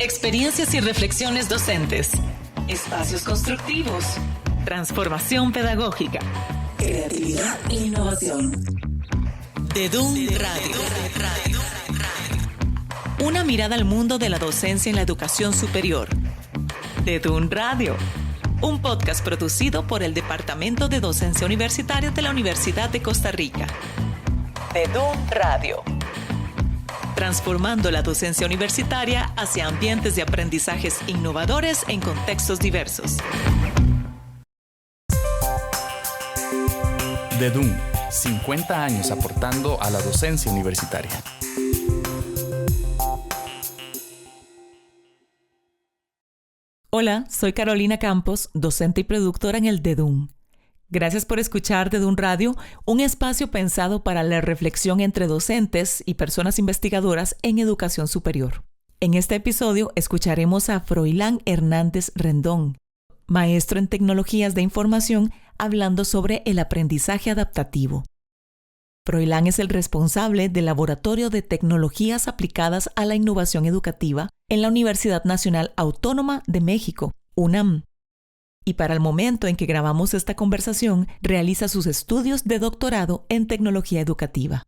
Experiencias y reflexiones docentes. Espacios constructivos. Transformación pedagógica. Creatividad e innovación. DEDUN Radio. Una mirada al mundo de la docencia en la educación superior. DEDUN Radio. Un podcast producido por el Departamento de Docencia Universitaria de la Universidad de Costa Rica. DEDUN Radio. Transformando la docencia universitaria hacia ambientes de aprendizajes innovadores en contextos diversos. DEDUN, 50 años aportando a la docencia universitaria. Hola, soy Carolina Campos, docente y productora en el DEDUN. Gracias por escuchar DEDUN Radio, un espacio pensado para la reflexión entre docentes y personas investigadoras en educación superior. En este episodio escucharemos a Froilán Hernández Rendón, maestro en tecnologías de información, hablando sobre el aprendizaje adaptativo. Froilán es el responsable del Laboratorio de Tecnologías Aplicadas a la Innovación Educativa en la Universidad Nacional Autónoma de México, UNAM. Y para el momento en que grabamos esta conversación, realiza sus estudios de doctorado en tecnología educativa.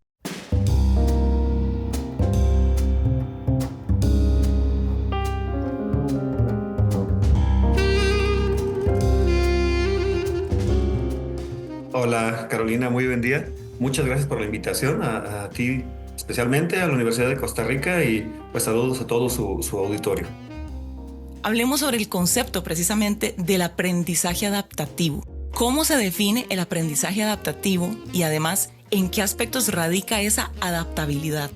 Hola Carolina, muy buen día. Muchas gracias por la invitación a ti, especialmente a la Universidad de Costa Rica y pues saludos a todo su auditorio. Hablemos sobre el concepto precisamente del aprendizaje adaptativo. ¿Cómo se define el aprendizaje adaptativo y además en qué aspectos radica esa adaptabilidad?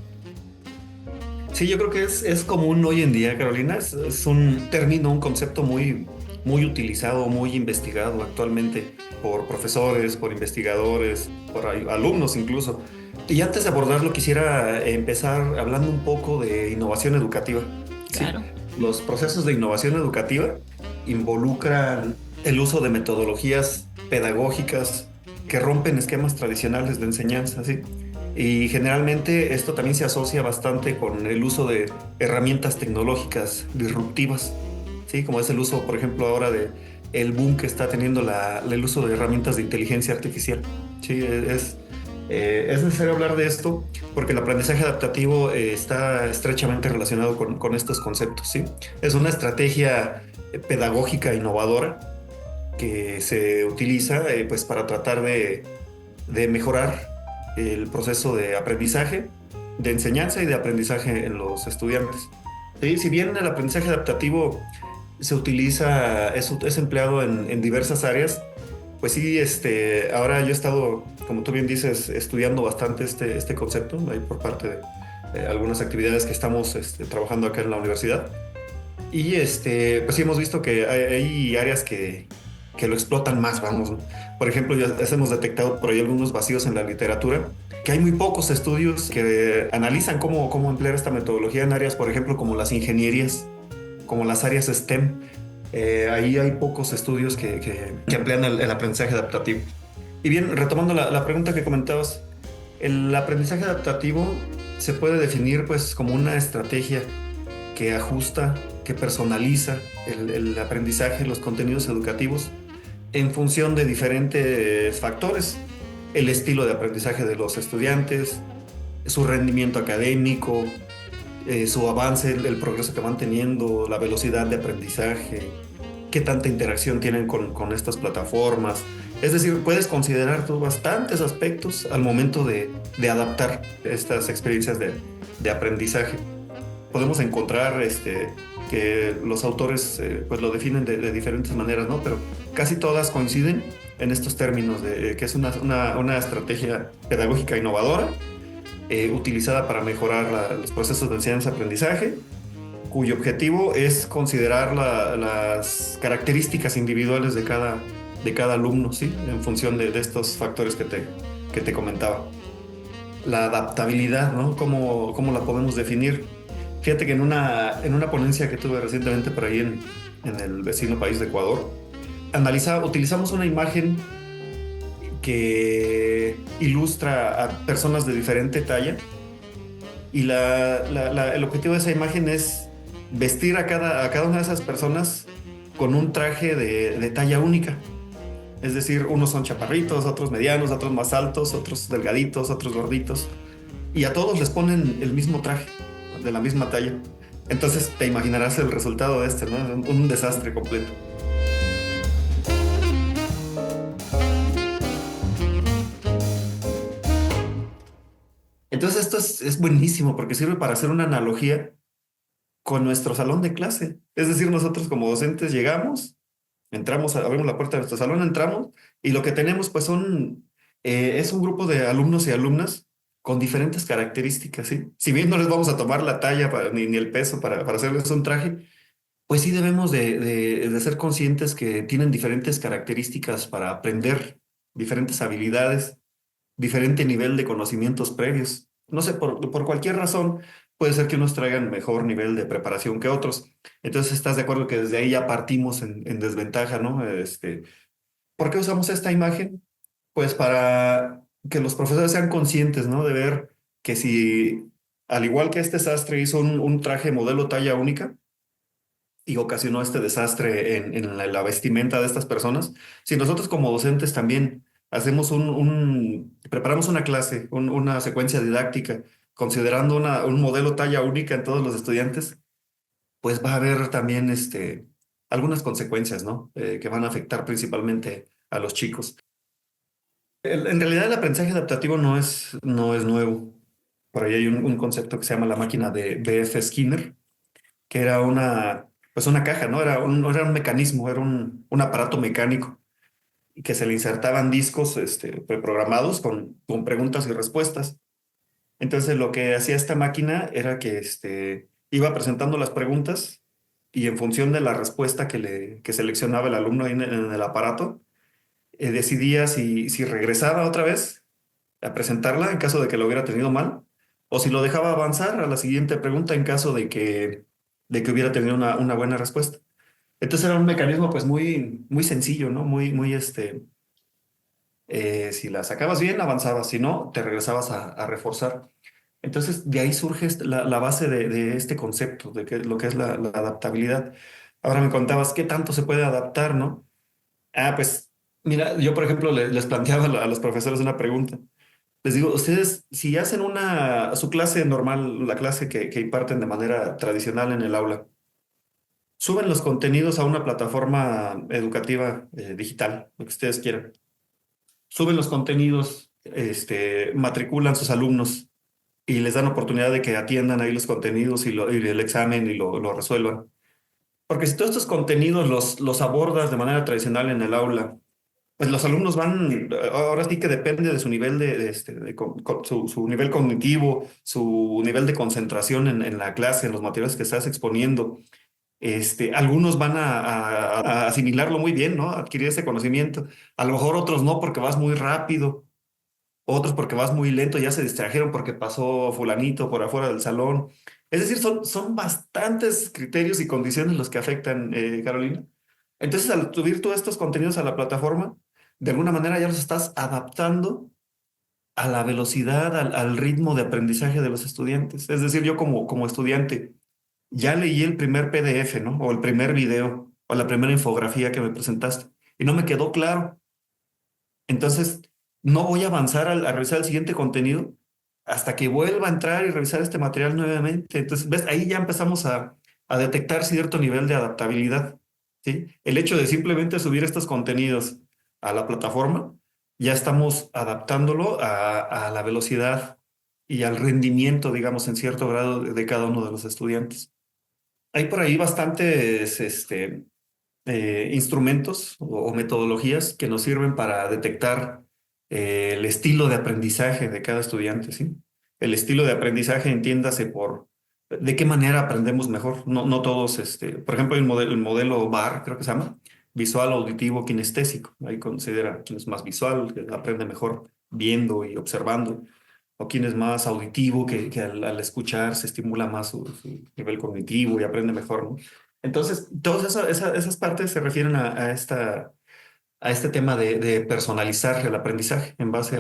Sí, yo creo que es común hoy en día, Carolina. Es un término, un concepto muy utilizado, muy investigado actualmente por profesores, por investigadores, por alumnos incluso. Y antes de abordarlo quisiera empezar hablando un poco de innovación educativa. Claro. ¿Sí? Los procesos de innovación educativa involucran el uso de metodologías pedagógicas que rompen esquemas tradicionales de enseñanza, ¿sí? Y generalmente esto también se asocia bastante con el uso de herramientas tecnológicas disruptivas, ¿sí? Como es el uso, por ejemplo, ahora de el boom que está teniendo el uso de herramientas de inteligencia artificial, ¿sí? Es necesario hablar de esto porque el aprendizaje adaptativo está estrechamente relacionado con estos conceptos, ¿sí? Es una estrategia pedagógica innovadora que se utiliza pues para tratar de mejorar el proceso de aprendizaje, de enseñanza y de aprendizaje en los estudiantes. ¿Sí? Si bien el aprendizaje adaptativo se utiliza, es empleado en diversas áreas, pues sí, ahora yo he estado, como tú bien dices, estudiando bastante este concepto ahí por parte de algunas actividades que estamos trabajando acá en la universidad. Y pues sí hemos visto que hay áreas que lo explotan más, vamos, ¿no? Por ejemplo, ya hemos detectado por ahí algunos vacíos en la literatura, que hay muy pocos estudios que analizan cómo emplear esta metodología en áreas, por ejemplo, como las ingenierías, como las áreas STEM. Ahí hay pocos estudios que emplean el aprendizaje adaptativo. Y bien, retomando la pregunta que comentabas, el aprendizaje adaptativo se puede definir pues como una estrategia que ajusta, que personaliza el aprendizaje, los contenidos educativos en función de diferentes factores: el estilo de aprendizaje de los estudiantes, su rendimiento académico, su avance, el progreso que van teniendo, la velocidad de aprendizaje, qué tanta interacción tienen con estas plataformas. Es decir, puedes considerar tú bastantes aspectos al momento de adaptar estas experiencias de aprendizaje. Podemos encontrar que los autores pues lo definen de diferentes maneras, ¿no? Pero casi todas coinciden en estos términos de que es una estrategia pedagógica innovadora, utilizada para mejorar los procesos de enseñanza-aprendizaje, cuyo objetivo es considerar las características individuales de cada alumno, ¿sí? En función de estos factores que te comentaba. La adaptabilidad, ¿no? ¿Cómo la podemos definir? Fíjate que en una ponencia que tuve recientemente por ahí en el vecino país de Ecuador, utilizamos una imagen que ilustra a personas de diferente talla, y el objetivo de esa imagen es vestir a cada una de esas personas con un traje de talla única. Es decir, unos son chaparritos, otros medianos, otros más altos, otros delgaditos, otros gorditos. Y a todos les ponen el mismo traje, de la misma talla. Entonces te imaginarás el resultado de este, ¿no? Un desastre completo. Entonces esto es buenísimo porque sirve para hacer una analogía con nuestro salón de clase. Es decir, nosotros como docentes llegamos, entramos, abrimos la puerta de nuestro salón, entramos y lo que tenemos pues es un grupo de alumnos y alumnas con diferentes características, ¿sí? Si bien no les vamos a tomar la talla ni el peso para hacerles un traje, pues sí debemos de ser conscientes que tienen diferentes características para aprender, diferentes habilidades, diferente nivel de conocimientos previos. No sé, por cualquier razón, puede ser que unos traigan mejor nivel de preparación que otros. Entonces, ¿estás de acuerdo que desde ahí ya partimos en desventaja, ¿no? ¿Por qué usamos esta imagen? Pues para que los profesores sean conscientes, ¿no? De ver que si, al igual que este sastre hizo un traje modelo talla única y ocasionó este desastre en la vestimenta de estas personas, si nosotros como docentes también hacemos preparamos una clase, una secuencia didáctica, considerando un modelo talla única en todos los estudiantes, pues va a haber también algunas consecuencias, ¿no? Que van a afectar principalmente a los chicos. En realidad el aprendizaje adaptativo no es nuevo. Por ahí hay un concepto que se llama la máquina de B.F. Skinner, que era pues una caja, ¿no? Era un mecanismo, era un aparato mecánico y que se le insertaban discos preprogramados con preguntas y respuestas. Entonces lo que hacía esta máquina era que iba presentando las preguntas y en función de la respuesta que seleccionaba el alumno ahí en el aparato, decidía si regresaba otra vez a presentarla en caso de que lo hubiera tenido mal, o si lo dejaba avanzar a la siguiente pregunta en caso de que hubiera tenido una buena respuesta. Entonces era un mecanismo pues muy sencillo, ¿no? Si la sacabas bien, avanzabas, si no, te regresabas a reforzar. Entonces de ahí surge la base de este concepto, lo que es la adaptabilidad. Ahora me contabas qué tanto se puede adaptar, ¿no? Pues mira, yo por ejemplo les planteaba a los profesores una pregunta. Les digo, ustedes, si hacen su clase normal, la clase que imparten de manera tradicional en el aula, suben los contenidos a una plataforma educativa digital, lo que ustedes quieran. Suben los contenidos, matriculan sus alumnos y les dan oportunidad de que atiendan ahí los contenidos y el examen y lo resuelvan. Porque si todos estos contenidos los abordas de manera tradicional en el aula, pues los alumnos ahora sí que depende de su nivel su nivel cognitivo, su nivel de concentración en la clase, en los materiales que estás exponiendo. Algunos van a asimilarlo muy bien, ¿no? Adquirir ese conocimiento. A lo mejor otros no, porque vas muy rápido. Otros porque vas muy lento, ya se distrajeron porque pasó fulanito por afuera del salón. Es decir, son bastantes criterios y condiciones los que afectan, Carolina. Entonces, al subir todos estos contenidos a la plataforma, de alguna manera ya los estás adaptando a la velocidad, al ritmo de aprendizaje de los estudiantes. Es decir, yo como estudiante ya leí el primer PDF, ¿no? O el primer video, o la primera infografía que me presentaste, y no me quedó claro. Entonces, no voy a avanzar a revisar el siguiente contenido hasta que vuelva a entrar y revisar este material nuevamente. Entonces, ¿ves? Ahí ya empezamos a detectar cierto nivel de adaptabilidad, ¿sí? El hecho de simplemente subir estos contenidos a la plataforma, ya estamos adaptándolo a la velocidad y al rendimiento, digamos, en cierto grado de cada uno de los estudiantes. Hay por ahí bastantes, instrumentos o metodologías que nos sirven para detectar el estilo de aprendizaje de cada estudiante, ¿sí? El estilo de aprendizaje, entiéndase por de qué manera aprendemos mejor. No todos, por ejemplo, el modelo BAR, creo que se llama, visual, auditivo, kinestésico. Ahí considera quién es más visual, que aprende mejor viendo y observando, o quién es más auditivo, que al escuchar se estimula más su nivel cognitivo y aprende mejor, ¿no? Entonces, todas esas partes se refieren a este tema de personalizar el aprendizaje en base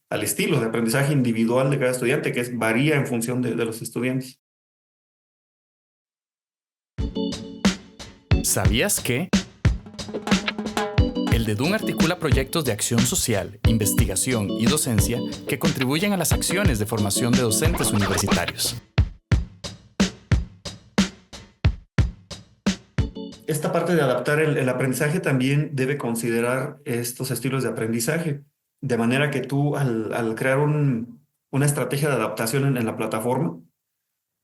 al estilo de aprendizaje individual de cada estudiante, que varía en función de los estudiantes. ¿Sabías que? El DEDUN articula proyectos de acción social, investigación y docencia que contribuyen a las acciones de formación de docentes universitarios. Esta parte de adaptar el aprendizaje también debe considerar estos estilos de aprendizaje, de manera que tú al crear una estrategia de adaptación en la plataforma,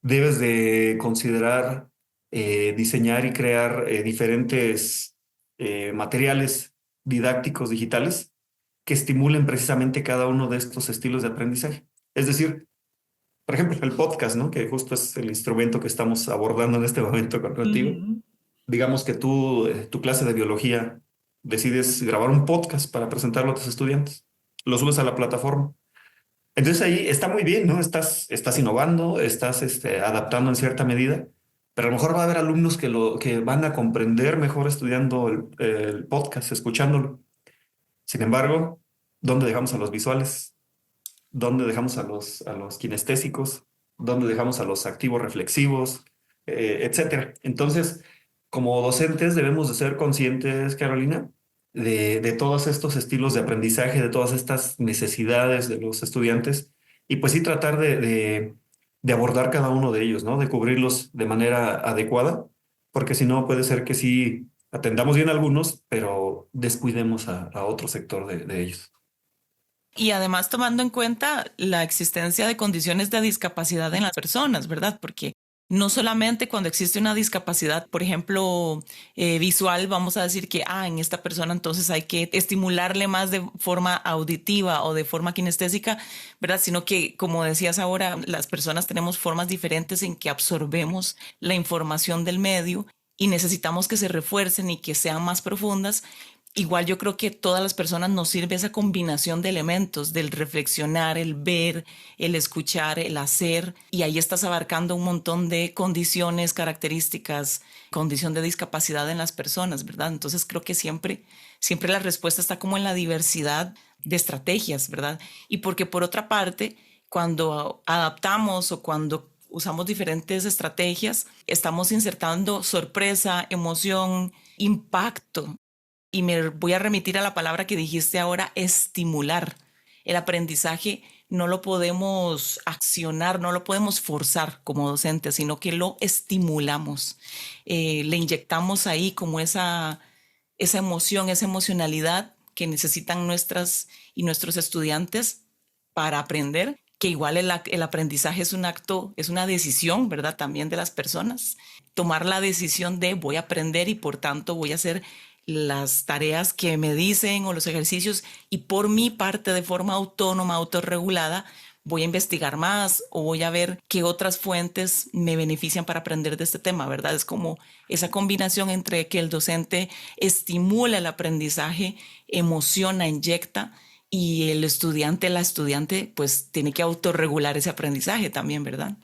debes de considerar diseñar y crear diferentes materiales didácticos digitales que estimulen precisamente cada uno de estos estilos de aprendizaje. Es decir, por ejemplo, el podcast, ¿no? Que justo es el instrumento que estamos abordando en este momento contigo. Digamos que tú, tu clase de biología, decides grabar un podcast para presentarlo a tus estudiantes. Lo subes a la plataforma. Entonces ahí está muy bien, ¿no? Estás innovando, estás adaptando en cierta medida, pero a lo mejor va a haber alumnos que van a comprender mejor estudiando el podcast, escuchándolo. Sin embargo, ¿dónde dejamos a los visuales? ¿Dónde dejamos a los kinestésicos? ¿Dónde dejamos a los activos reflexivos? Etcétera. Entonces, como docentes debemos de ser conscientes, Carolina, de todos estos estilos de aprendizaje, de todas estas necesidades de los estudiantes y pues sí tratar de abordar cada uno de ellos, ¿no? De cubrirlos de manera adecuada, porque si no puede ser que sí atendamos bien a algunos, pero descuidemos a otro sector de ellos. Y además tomando en cuenta la existencia de condiciones de discapacidad en las personas, ¿verdad? Porque no solamente cuando existe una discapacidad, por ejemplo, visual, vamos a decir que en esta persona entonces hay que estimularle más de forma auditiva o de forma kinestésica, ¿verdad? Sino que, como decías ahora, las personas tenemos formas diferentes en que absorbemos la información del medio y necesitamos que se refuercen y que sean más profundas. Igual yo creo que todas las personas nos sirve esa combinación de elementos, del reflexionar, el ver, el escuchar, el hacer, y ahí estás abarcando un montón de condiciones, características, condición de discapacidad en las personas, ¿verdad? Entonces creo que siempre la respuesta está como en la diversidad de estrategias, ¿verdad? Y porque por otra parte, cuando adaptamos o cuando usamos diferentes estrategias, estamos insertando sorpresa, emoción, impacto. Y me voy a remitir a la palabra que dijiste ahora, estimular. El aprendizaje no lo podemos accionar, no lo podemos forzar como docentes, sino que lo estimulamos. Le inyectamos ahí como esa emoción, esa emocionalidad que necesitan nuestras y nuestros estudiantes para aprender, que igual el aprendizaje es un acto, es una decisión, ¿verdad? También de las personas. Tomar la decisión de voy a aprender y por tanto voy a hacer las tareas que me dicen o los ejercicios y por mi parte de forma autónoma, autorregulada, voy a investigar más o voy a ver qué otras fuentes me benefician para aprender de este tema, ¿verdad? Es como esa combinación entre que el docente estimula el aprendizaje, emociona, inyecta y el estudiante, la estudiante, pues tiene que autorregular ese aprendizaje también, ¿verdad?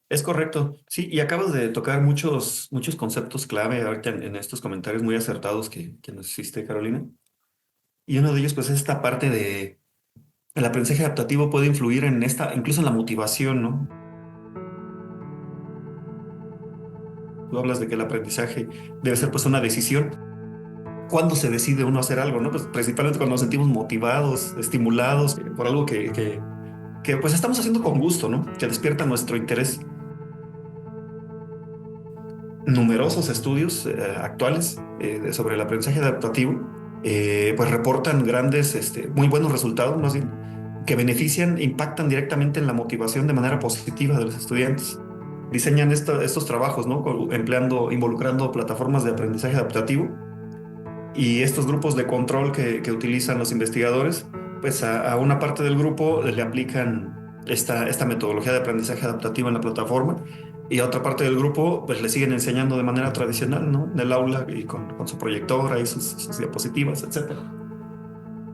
Es correcto, sí, y acabas de tocar muchos conceptos clave ahorita en estos comentarios muy acertados que nos hiciste, Carolina. Y uno de ellos, pues, es esta parte de el aprendizaje adaptativo puede influir en incluso en la motivación, ¿no? Tú hablas de que el aprendizaje debe ser, pues, una decisión. ¿Cuándo se decide uno hacer algo, no? Pues, principalmente cuando nos sentimos motivados, estimulados por algo que pues, estamos haciendo con gusto, ¿no? Que despierta nuestro interés. Numerosos estudios actuales sobre el aprendizaje adaptativo pues reportan muy buenos resultados, más bien, que impactan directamente en la motivación de manera positiva de los estudiantes. Diseñan estos trabajos, ¿no? Involucrando plataformas de aprendizaje adaptativo y estos grupos de control que utilizan los investigadores, pues a una parte del grupo le aplican esta metodología de aprendizaje adaptativo en la plataforma y a otra parte del grupo pues le siguen enseñando de manera tradicional, ¿no? En el aula y con su proyectora y sus diapositivas, etc.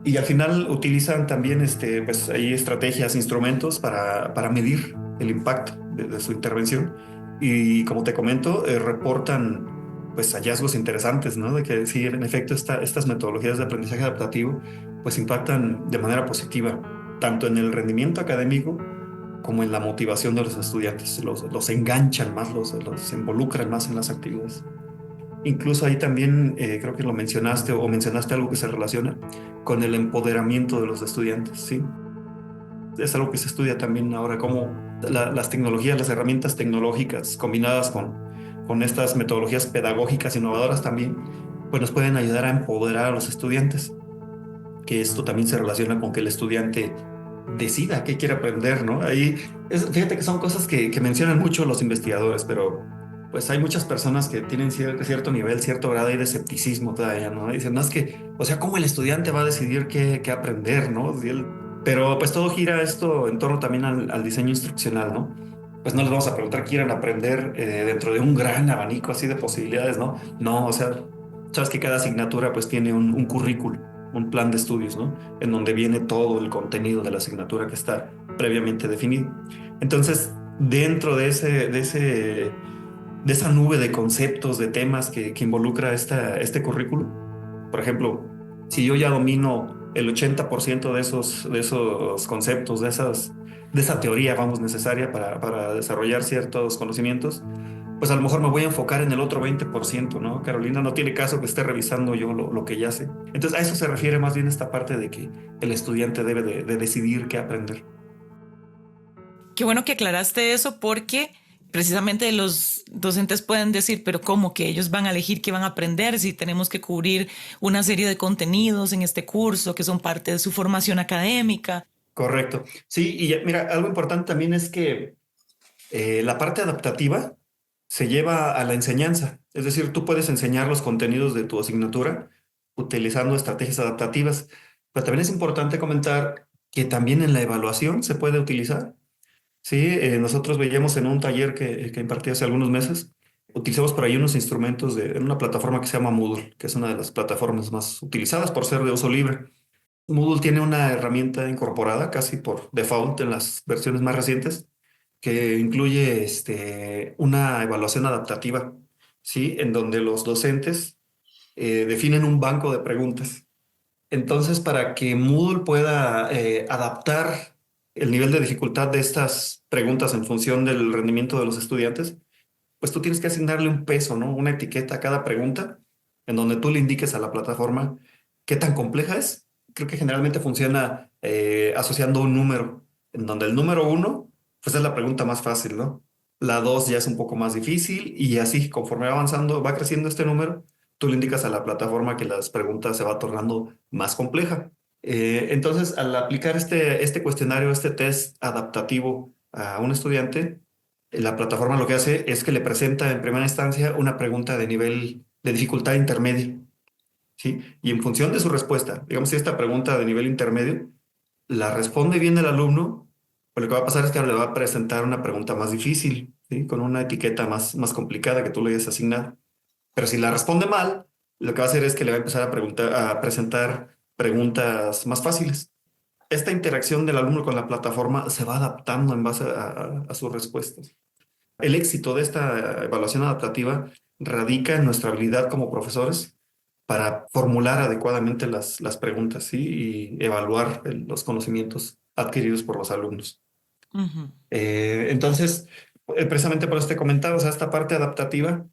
Y al final utilizan también pues ahí estrategias, instrumentos para medir el impacto de su intervención y como te comento, reportan pues hallazgos interesantes, ¿no? De que sí, en efecto, estas metodologías de aprendizaje adaptativo pues impactan de manera positiva, tanto en el rendimiento académico como en la motivación de los estudiantes, los enganchan más, los involucran más en las actividades. Incluso ahí también creo que lo mencionaste o mencionaste algo que se relaciona con el empoderamiento de los estudiantes, ¿sí? Es algo que se estudia también ahora, cómo las tecnologías, las herramientas tecnológicas combinadas con estas metodologías pedagógicas innovadoras también, pues nos pueden ayudar a empoderar a los estudiantes. Que esto también se relaciona con que el estudiante decida qué quiere aprender, ¿no? Fíjate que son cosas que mencionan mucho los investigadores, pero pues hay muchas personas que tienen cierto nivel, cierto grado de escepticismo todavía, ¿no? Dicen, no, es que, o sea, ¿cómo el estudiante va a decidir qué aprender, ¿no? Pero pues todo gira esto en torno también al diseño instruccional, ¿no? Pues no les vamos a preguntar qué quieren aprender dentro de un gran abanico así de posibilidades, ¿no? No, o sea, sabes que cada asignatura pues tiene un currículum, un plan de estudios, ¿no? En donde viene todo el contenido de la asignatura que está previamente definido. Entonces, dentro de esa nube de conceptos, de temas que involucra este currículum, por ejemplo, si yo ya domino el 80% de esos conceptos, de esa teoría, vamos, necesaria para desarrollar ciertos conocimientos, pues a lo mejor me voy a enfocar en el otro 20%, ¿no? Carolina, no tiene caso que esté revisando yo lo que ya sé. Entonces, a eso se refiere más bien esta parte de que el estudiante debe de decidir qué aprender. Qué bueno que aclaraste eso, porque precisamente los docentes pueden decir, pero ¿cómo que ellos van a elegir qué van a aprender si tenemos que cubrir una serie de contenidos en este curso que son parte de su formación académica? Correcto. Sí, y mira, algo importante también es que la parte adaptativa se lleva a la enseñanza. Es decir, tú puedes enseñar los contenidos de tu asignatura utilizando estrategias adaptativas, pero también es importante comentar que también en la evaluación se puede utilizar. Sí, nosotros veíamos en un taller que impartí hace algunos meses, utilizamos por ahí unos instrumentos en una plataforma que se llama Moodle, que es una de las plataformas más utilizadas por ser de uso libre. Moodle tiene una herramienta incorporada casi por default en las versiones más recientes, que incluye una evaluación adaptativa, ¿sí? En donde los docentes definen un banco de preguntas. Entonces, para que Moodle pueda adaptar el nivel de dificultad de estas preguntas en función del rendimiento de los estudiantes, pues tú tienes que asignarle un peso, ¿no? Una etiqueta a cada pregunta, en donde tú le indiques a la plataforma qué tan compleja es. Creo que generalmente funciona asociando un número, en donde el número 1 pues es la pregunta más fácil, ¿no? La 2 ya es un poco más difícil, y así, conforme va avanzando, va creciendo este número, tú le indicas a la plataforma que las preguntas se va tornando más compleja. Entonces, al aplicar este cuestionario, este test adaptativo a un estudiante, la plataforma lo que hace es que le presenta en primera instancia una pregunta de nivel de dificultad intermedio, ¿sí? Y en función de su respuesta, digamos, si esta pregunta de nivel intermedio la responde bien el alumno, pues lo que va a pasar es que ahora le va a presentar una pregunta más difícil, ¿sí? Con una etiqueta más complicada que tú le hayas asignado. Pero si la responde mal, lo que va a hacer es que le va a empezar a presentar preguntas más fáciles. Esta interacción del alumno con la plataforma se va adaptando en base a sus respuestas. El éxito de esta evaluación adaptativa radica en nuestra habilidad como profesores para formular adecuadamente las preguntas, ¿sí? Y evaluar los conocimientos adquiridos por los alumnos. Uh-huh. Entonces, precisamente por eso te comentaba, o sea, esta parte adaptativa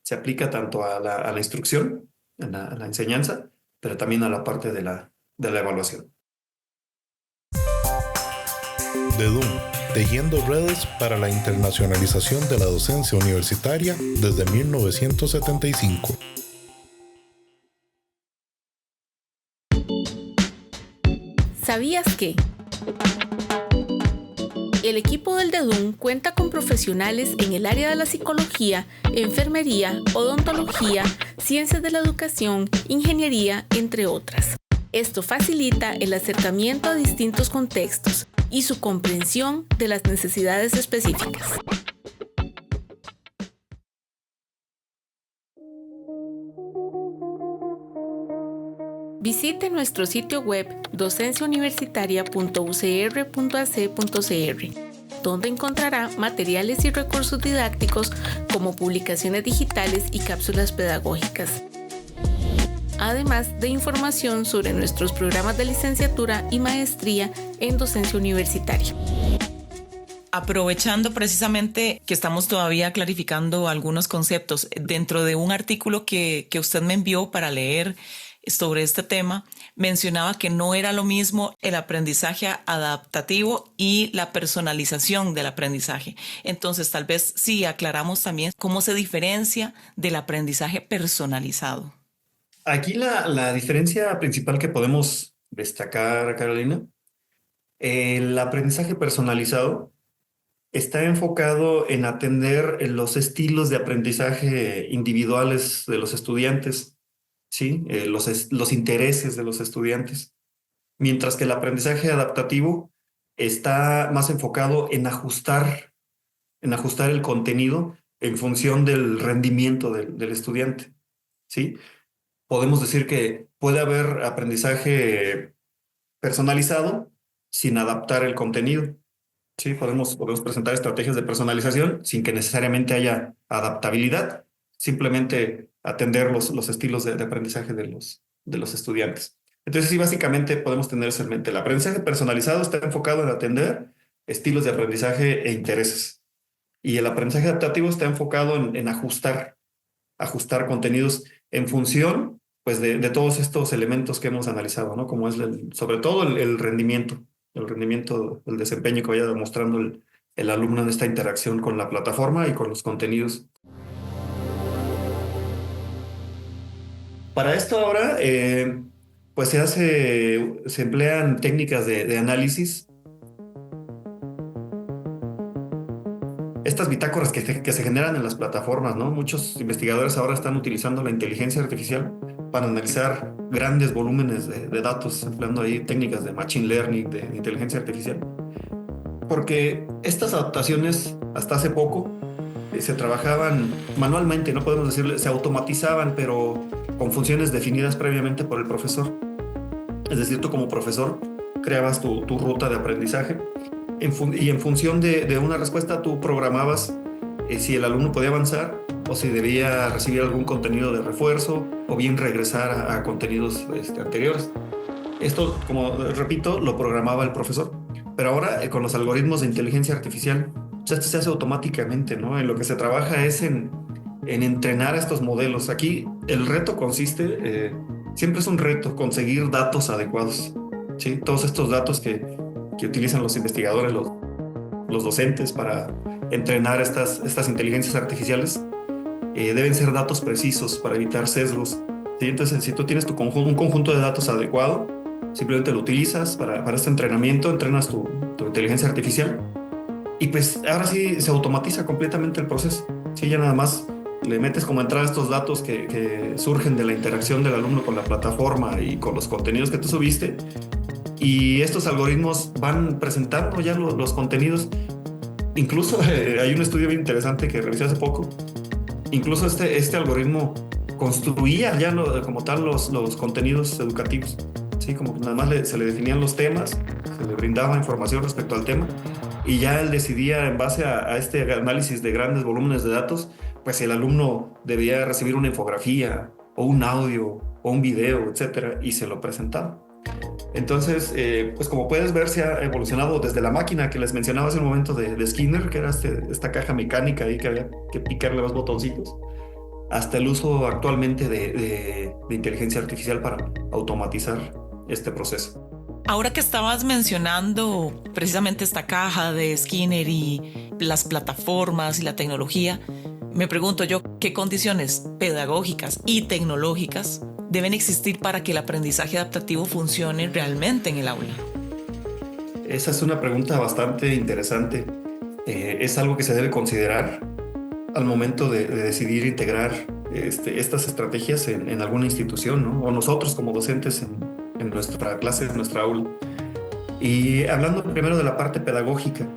se aplica tanto a la instrucción, a la enseñanza, pero también a la parte de la evaluación. DEDUN, tejiendo redes para la internacionalización de la docencia universitaria desde 1975. ¿Sabías que? El equipo del DEDUN cuenta con profesionales en el área de la psicología, enfermería, odontología, ciencias de la educación, ingeniería, entre otras. Esto facilita el acercamiento a distintos contextos y su comprensión de las necesidades específicas. Visite nuestro sitio web docenciauniversitaria.ucr.ac.cr, donde encontrará materiales y recursos didácticos como publicaciones digitales y cápsulas pedagógicas, además de información sobre nuestros programas de licenciatura y maestría en docencia universitaria. Aprovechando precisamente que estamos todavía clarificando algunos conceptos, dentro de un artículo que usted me envió para leer sobre este tema, mencionaba que no era lo mismo el aprendizaje adaptativo y la personalización del aprendizaje. Entonces, tal vez sí aclaramos también cómo se diferencia del aprendizaje personalizado. Aquí la diferencia principal que podemos destacar, Carolina, el aprendizaje personalizado está enfocado en atender los estilos de aprendizaje individuales de los estudiantes, ¿sí? Los intereses de los estudiantes. Mientras que el aprendizaje adaptativo está más enfocado en ajustar el contenido en función del rendimiento del estudiante, ¿sí? Podemos decir que puede haber aprendizaje personalizado sin adaptar el contenido. Sí, podemos presentar estrategias de personalización sin que necesariamente haya adaptabilidad, simplemente atender los estilos de aprendizaje de los estudiantes. Entonces, sí, básicamente podemos tener eso en mente. El aprendizaje personalizado está enfocado en atender estilos de aprendizaje e intereses. Y el aprendizaje adaptativo está enfocado en ajustar contenidos en función, pues, de todos estos elementos que hemos analizado, ¿no? Como es sobre todo el rendimiento, el desempeño que vaya demostrando el alumno en esta interacción con la plataforma y con los contenidos. Para esto ahora, pues se emplean técnicas de análisis. Estas bitácoras que se generan en las plataformas, ¿no? Muchos investigadores ahora están utilizando la inteligencia artificial para analizar grandes volúmenes de datos, empleando ahí técnicas de machine learning, de inteligencia artificial. Porque estas adaptaciones, hasta hace poco, se trabajaban manualmente, no podemos decirle, se automatizaban, pero con funciones definidas previamente por el profesor. Es decir, tú como profesor creabas tu ruta de aprendizaje y en función de una respuesta tú programabas si el alumno podía avanzar o si debía recibir algún contenido de refuerzo o bien regresar a contenidos anteriores. Esto, como repito, lo programaba el profesor. Pero ahora con los algoritmos de inteligencia artificial, esto se hace automáticamente, ¿no? En lo que se trabaja es en entrenar estos modelos. Aquí el reto consiste, siempre es un reto, conseguir datos adecuados, ¿sí? Todos estos datos que utilizan los investigadores, los docentes para entrenar estas inteligencias artificiales, deben ser datos precisos para evitar sesgos, ¿sí? Entonces, si tú tienes un conjunto de datos adecuado, simplemente lo utilizas para este entrenamiento, entrenas tu inteligencia artificial y pues ahora sí se automatiza completamente el proceso. Sí, ya nada más le metes como entrada estos datos que surgen de la interacción del alumno con la plataforma y con los contenidos que tú subiste, y estos algoritmos van presentando ya los contenidos. Incluso hay un estudio bien interesante que revisé hace poco. Incluso este algoritmo construía ya como tal los contenidos educativos. Sí, como que nada más se le definían los temas, se le brindaba información respecto al tema y ya él decidía en base a este análisis de grandes volúmenes de datos, pues si el alumno debía recibir una infografía o un audio o un video, etcétera, y se lo presentaba. Entonces, pues como puedes ver, se ha evolucionado desde la máquina que les mencionaba hace un momento de Skinner, que era esta caja mecánica ahí que había que picarle los botoncitos, hasta el uso actualmente de inteligencia artificial para automatizar este proceso. Ahora que estabas mencionando precisamente esta caja de Skinner y las plataformas y la tecnología, me pregunto yo, ¿qué condiciones pedagógicas y tecnológicas deben existir para que el aprendizaje adaptativo funcione realmente en el aula? Esa es una pregunta bastante interesante. Es algo que se debe considerar al momento de decidir integrar estas estrategias en alguna institución, ¿no? O nosotros como docentes en nuestra clase, en nuestra aula. Y hablando primero de la parte pedagógica,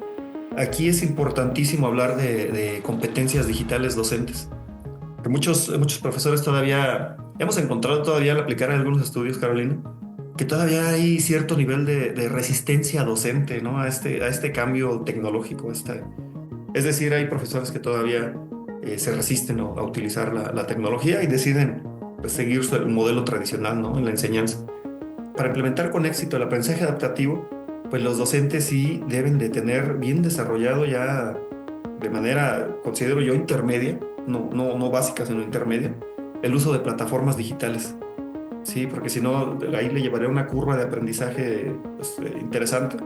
aquí es importantísimo hablar de competencias digitales docentes. Que muchos profesores todavía, hemos encontrado todavía al aplicar en algunos estudios, Carolina, que todavía hay cierto nivel de resistencia docente, ¿no? a este cambio tecnológico. Es decir, hay profesores que todavía se resisten a utilizar la tecnología y deciden, pues, seguir el modelo tradicional, ¿no? En la enseñanza. Para implementar con éxito el aprendizaje adaptativo, pues los docentes sí deben de tener bien desarrollado ya de manera, considero yo, intermedia, no básica, sino intermedia, el uso de plataformas digitales. Sí, porque si no, ahí le llevaría una curva de aprendizaje pues, interesante.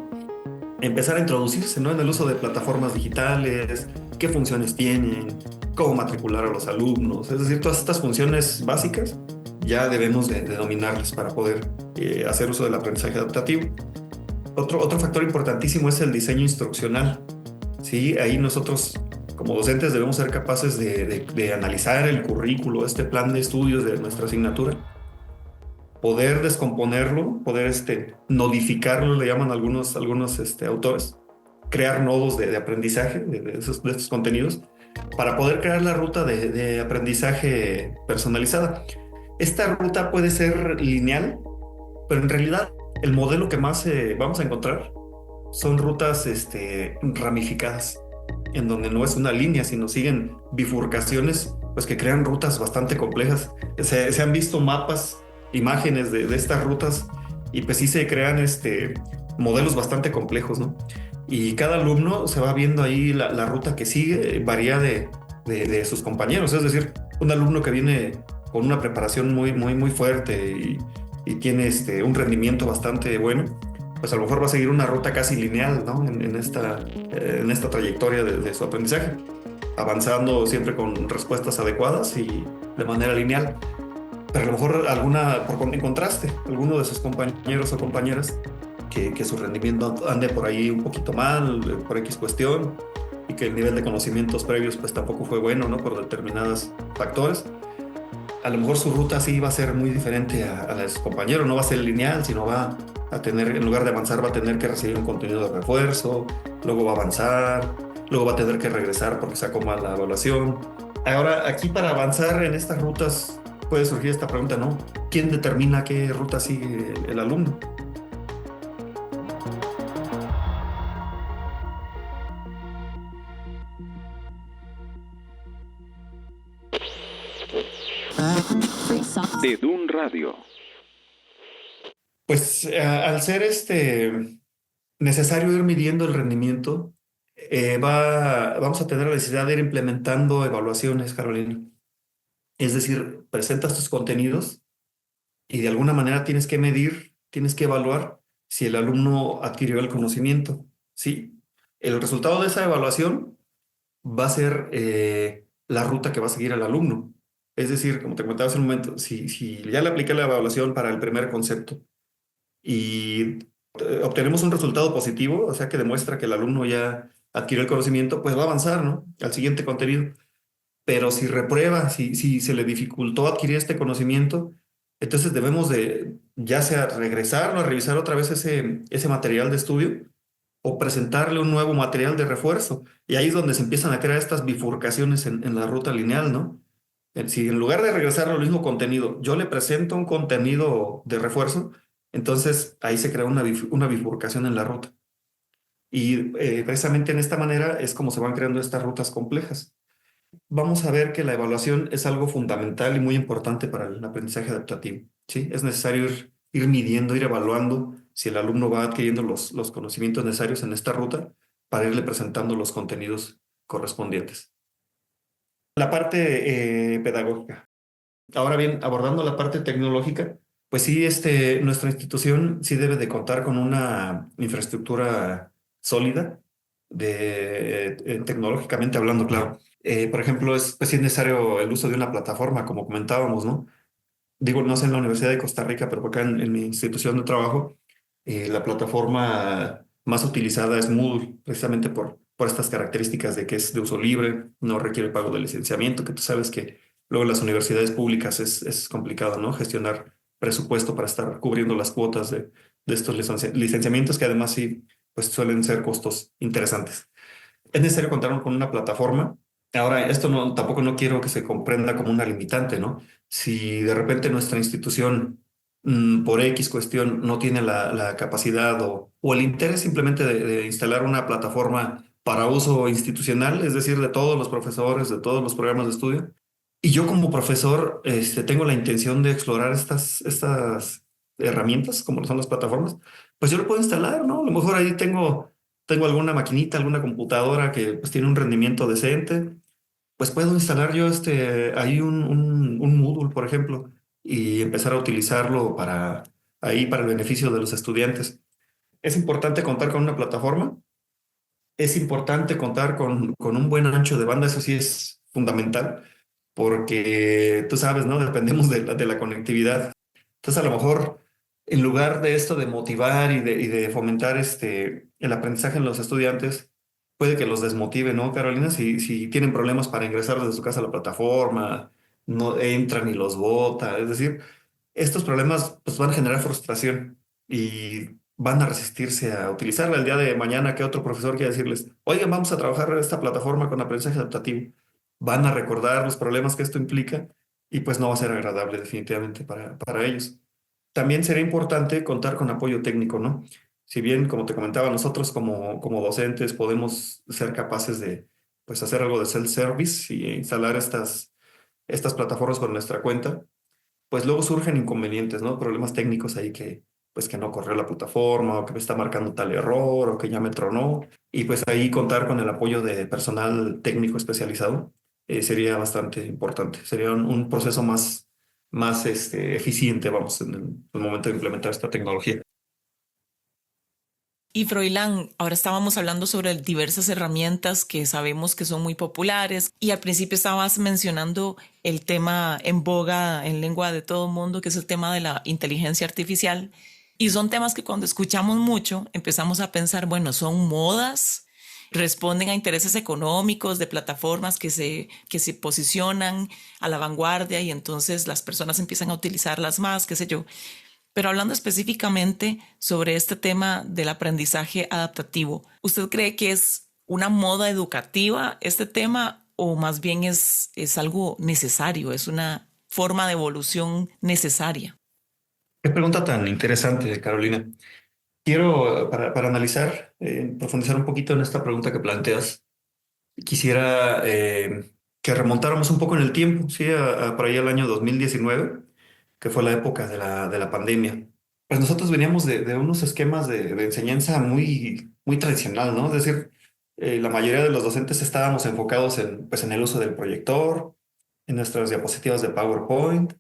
Empezar a introducirse, ¿no?, en el uso de plataformas digitales, qué funciones tienen, cómo matricular a los alumnos. Es decir, todas estas funciones básicas ya debemos de dominarlas para poder hacer uso del aprendizaje adaptativo. Otro factor importantísimo es el diseño instruccional. Sí, ahí nosotros como docentes debemos ser capaces de analizar el currículo, este plan de estudios de nuestra asignatura, poder descomponerlo, poder nodificarlo, le llaman algunos autores, crear nodos de aprendizaje de estos contenidos para poder crear la ruta de aprendizaje personalizada. Esta ruta puede ser lineal, pero en realidad el modelo que más vamos a encontrar son rutas ramificadas, en donde no es una línea, sino siguen bifurcaciones, pues que crean rutas bastante complejas. Se han visto mapas, imágenes de estas rutas, y pues sí se crean modelos bastante complejos, ¿no? Y cada alumno se va viendo ahí la ruta que sigue, varía de sus compañeros. Es decir, un alumno que viene con una preparación muy fuerte y tiene un rendimiento bastante bueno, pues a lo mejor va a seguir una ruta casi lineal, ¿no?, en esta trayectoria de su aprendizaje, avanzando siempre con respuestas adecuadas y de manera lineal. Pero a lo mejor en contraste, alguno de sus compañeros o compañeras que su rendimiento ande por ahí un poquito mal, por X cuestión, y que el nivel de conocimientos previos pues tampoco fue bueno, ¿no?, por determinados factores. A lo mejor su ruta sí va a ser muy diferente a la de su compañero, no va a ser lineal, sino va a tener, en lugar de avanzar, va a tener que recibir un contenido de refuerzo, luego va a avanzar, luego va a tener que regresar porque sacó mal la evaluación. Ahora, aquí para avanzar en estas rutas puede surgir esta pregunta, ¿no? ¿Quién determina qué ruta sigue el alumno? De DUN Radio. Pues al ser necesario ir midiendo el rendimiento, vamos a tener la necesidad de ir implementando evaluaciones, Carolina. Es decir, presentas tus contenidos y de alguna manera tienes que medir, tienes que evaluar si el alumno adquirió el conocimiento. Sí, el resultado de esa evaluación va a ser la ruta que va a seguir el alumno. Es decir, como te comentaba hace un momento, si ya le apliqué la evaluación para el primer concepto y obtenemos un resultado positivo, o sea que demuestra que el alumno ya adquirió el conocimiento, pues va a avanzar, ¿no?, al siguiente contenido. Pero si reprueba, si se le dificultó adquirir este conocimiento, entonces debemos de ya sea regresar o revisar otra vez ese material de estudio o presentarle un nuevo material de refuerzo. Y ahí es donde se empiezan a crear estas bifurcaciones en la ruta lineal, ¿no? Si en lugar de regresar al mismo contenido, yo le presento un contenido de refuerzo, entonces ahí se crea una bifurcación en la ruta. Y precisamente en esta manera es como se van creando estas rutas complejas. Vamos a ver que la evaluación es algo fundamental y muy importante para el aprendizaje adaptativo, ¿sí? Es necesario ir midiendo, ir evaluando si el alumno va adquiriendo los conocimientos necesarios en esta ruta para irle presentando los contenidos correspondientes. La parte pedagógica. Ahora bien, abordando la parte tecnológica, pues sí, nuestra institución sí debe de contar con una infraestructura sólida, tecnológicamente hablando, claro. Por ejemplo, pues sí es necesario el uso de una plataforma, como comentábamos, ¿no? Digo, no sé en la Universidad de Costa Rica, pero acá en mi institución de trabajo, la plataforma más utilizada es Moodle, precisamente por estas características de que es de uso libre, no requiere pago de licenciamiento, que tú sabes que luego en las universidades públicas es complicado, ¿no?, gestionar presupuesto para estar cubriendo las cuotas de estos licenciamientos, que además sí, pues suelen ser costos interesantes. Es necesario contar con una plataforma. Ahora, esto tampoco no quiero que se comprenda como una limitante, ¿no? Si de repente nuestra institución, por X cuestión, no tiene la capacidad o el interés simplemente de instalar una plataforma para uso institucional, es decir, de todos los profesores, de todos los programas de estudio, y yo como profesor tengo la intención de explorar estas herramientas, como son las plataformas, pues yo lo puedo instalar, ¿no? A lo mejor ahí tengo alguna maquinita, alguna computadora que pues tiene un rendimiento decente, pues puedo instalar yo ahí un Moodle, por ejemplo, y empezar a utilizarlo para el beneficio de los estudiantes. Es importante contar con una plataforma, es importante contar con un buen ancho de banda, eso sí es fundamental, porque tú sabes, ¿no? Dependemos de la conectividad. Entonces, a lo mejor, en lugar de esto de motivar y de fomentar el aprendizaje en los estudiantes, puede que los desmotive, ¿no, Carolina? Si tienen problemas para ingresar desde su casa a la plataforma, no entran y los bota. Es decir, estos problemas pues, van a generar frustración y van a resistirse a utilizarla el día de mañana que otro profesor quiera decirles, oigan, vamos a trabajar en esta plataforma con aprendizaje adaptativo. Van a recordar los problemas que esto implica y pues no va a ser agradable definitivamente para ellos. También sería importante contar con apoyo técnico, ¿no? Si bien, como te comentaba, nosotros como docentes podemos ser capaces de pues, hacer algo de self-service y instalar estas plataformas con nuestra cuenta, pues luego surgen inconvenientes, ¿no? Problemas técnicos ahí pues que no corrió la plataforma o que me está marcando tal error o que ya me tronó. Y pues ahí contar con el apoyo de personal técnico especializado sería bastante importante. Sería un proceso más eficiente, vamos, en el momento de implementar esta tecnología. Y Froilán, ahora estábamos hablando sobre diversas herramientas que sabemos que son muy populares y al principio estabas mencionando el tema en boga en lengua de todo el mundo, que es el tema de la inteligencia artificial. Y son temas que cuando escuchamos mucho empezamos a pensar, bueno, son modas, responden a intereses económicos de plataformas que se posicionan a la vanguardia y entonces las personas empiezan a utilizarlas más, qué sé yo. Pero hablando específicamente sobre este tema del aprendizaje adaptativo, ¿usted cree que es una moda educativa este tema o más bien es algo necesario, es una forma de evolución necesaria? Qué pregunta tan interesante, Carolina. Quiero, para analizar, profundizar un poquito en esta pregunta que planteas, quisiera que remontáramos un poco en el tiempo, ¿sí? Por ahí al año 2019, que fue la época de la pandemia. Pues nosotros veníamos de unos esquemas de enseñanza muy tradicional, ¿no? Es decir, la mayoría de los docentes estábamos enfocados pues, en el uso del proyector, en nuestras diapositivas de PowerPoint,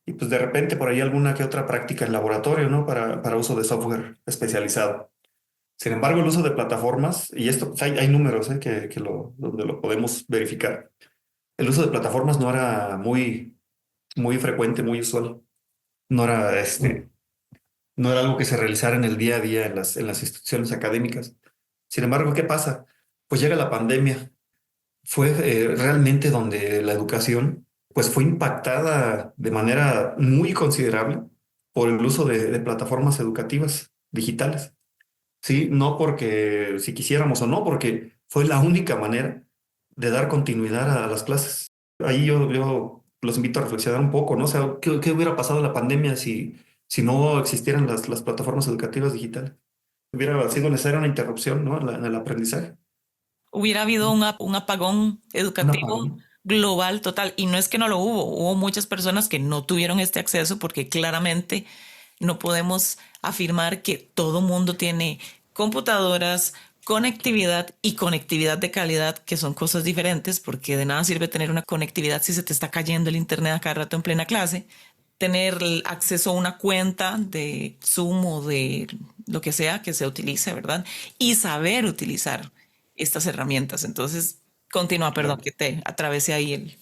y pues de repente por ahí alguna que otra práctica en laboratorio, ¿no? Para uso de software especializado. Sin embargo, el uso de plataformas, y esto pues, hay números donde lo podemos verificar. El uso de plataformas no era muy frecuente, muy usual. No era, no era algo que se realizara en el día a día en las instituciones académicas. Sin embargo, ¿qué pasa? Pues llega la pandemia. Fue realmente donde la educación pues, fue impactada de manera muy considerable por el uso de plataformas educativas digitales. Sí, no porque si quisiéramos o no, porque fue la única manera de dar continuidad a las clases. Ahí yo los invito a reflexionar un poco, ¿no? O sea, ¿qué hubiera pasado en la pandemia si no existieran las plataformas educativas digitales? Hubiera sido necesaria una interrupción, ¿no? En el aprendizaje. Hubiera habido un apagón Un educativo apagón. global total y no es que no lo hubo muchas personas que no tuvieron este acceso porque claramente no podemos afirmar que todo mundo tiene computadoras, conectividad y conectividad de calidad, que son cosas diferentes, porque de nada sirve tener una conectividad si se te está cayendo el internet a cada rato en plena clase. Tener acceso a una cuenta de Zoom o de lo que sea que se utilice, ¿verdad? Y saber utilizar estas herramientas. Entonces, continúa, perdón, Claro. que te atravesé ahí el...